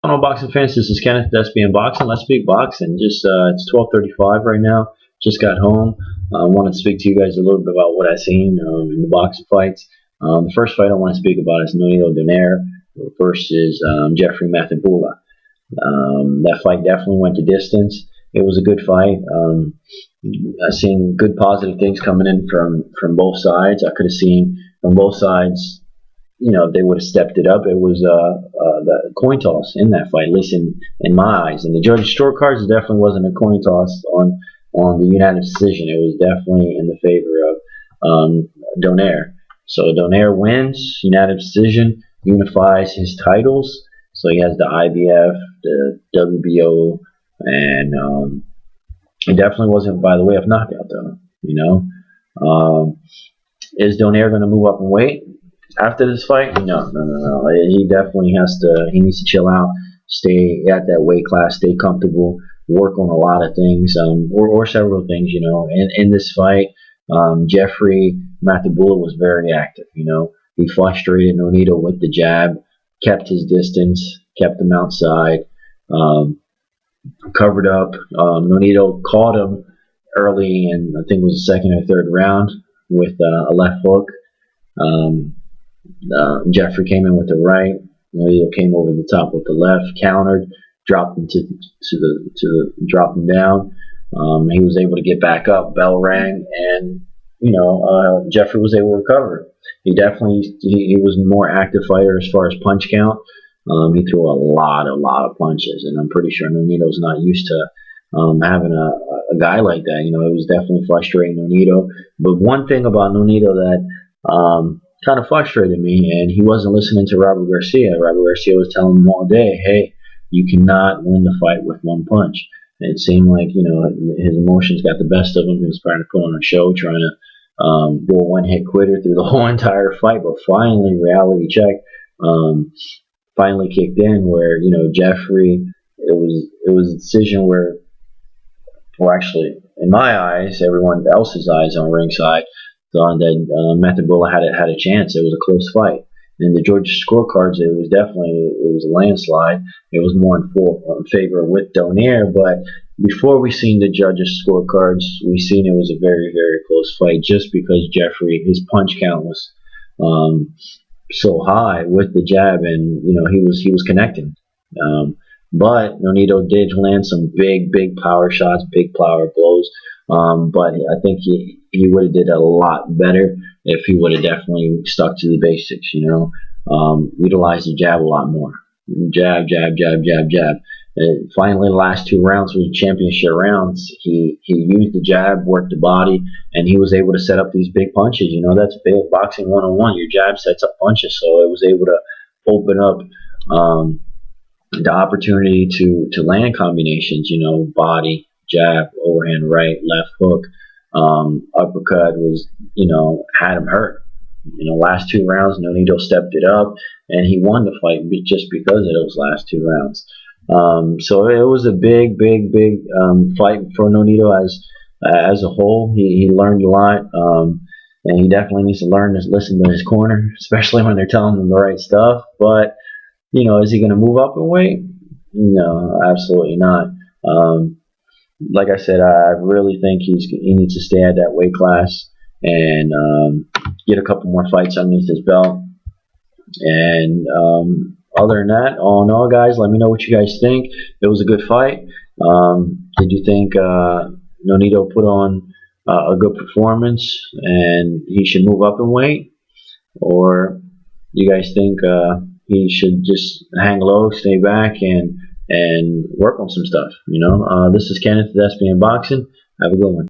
Hello, boxing fans. This is Kenneth, Thespian Boxing. Let's speak boxing. It's 12:35 right now. Just got home. I want to speak to you guys a little bit about what I've seen in the boxing fights. The first fight I want to speak about is Nonito Donaire versus Jeffrey Mathebula. That fight definitely went the distance. It was a good fight. I've seen good positive things coming in from both sides. I could have seen from both sides, they would have stepped it up. It was the coin toss in that fight, at least in my eyes. And the judge's scorecards, it definitely wasn't a coin toss on the unanimous decision. It was definitely in the favor of Donaire. So Donaire wins, unanimous decision, unifies his titles. So he has the IBF, the WBO, and it definitely wasn't by the way of knockout, though. Is Donaire going to move up in weight after this fight? No. He definitely he needs to chill out, stay at that weight class, stay comfortable, work on a lot of things, or several things, In this fight, Jeffrey Mathebula was very active, He frustrated Nonito with the jab, kept his distance, kept him outside, covered up. Nonito caught him early in, I think it was the second or third round, with a left hook. Jeffrey came in with the right. Nonito came over the top with the left, countered, dropped him dropped him down. He was able to get back up. Bell rang, and Jeffrey was able to recover. He was a more active fighter as far as punch count. He threw a lot of punches, and I'm pretty sure Nonito's not used to having a guy like that. It was definitely frustrating Nonito. But one thing about Nonito that kind of frustrated me, and he wasn't listening to Robert Garcia. Robert Garcia was telling him all day, hey, you cannot win the fight with one punch. And it seemed like, his emotions got the best of him. He was trying to put on a show, trying to go a one-hit quitter through the whole entire fight. But finally, reality check finally kicked in where, Jeffrey, it was a decision where, well, actually, in my eyes, everyone else's eyes on ringside, thought that Mathebula had a chance. It was a close fight. In the Georgia scorecards, it was a landslide. It was more in favor with Donaire. But before we seen the judges' scorecards, we seen it was a very, very close fight just because Jeffrey, his punch count was so high with the jab, and he was connecting. But Nonito did land some big power shots, big power blows. But I think he would have did a lot better if he would have definitely stuck to the basics, utilized the jab a lot more. Jab. Finally, the last two rounds were championship rounds. He used the jab, worked the body, and he was able to set up these big punches. That's big boxing 101. Your jab sets up punches, so it was able to open up the opportunity to land combinations, body, jab, overhand right, left hook, uppercut was, had him hurt. Last two rounds, Nonito stepped it up, and he won the fight just because of those last two rounds. So it was a big fight for Nonito as a whole. He learned a lot, and he definitely needs to learn to listen to his corner, especially when they're telling him the right stuff. But is he going to move up in weight? No, absolutely not. Like I said, I really think he needs to stay at that weight class and get a couple more fights underneath his belt. And other than that, all in all, guys, let me know what you guys think. It was a good fight. Did you think Nonito put on a good performance and he should move up in weight? Or you guys think he should just hang low, stay back, and work on some stuff? This is Kenneth, Thespian Boxing. Have a good one.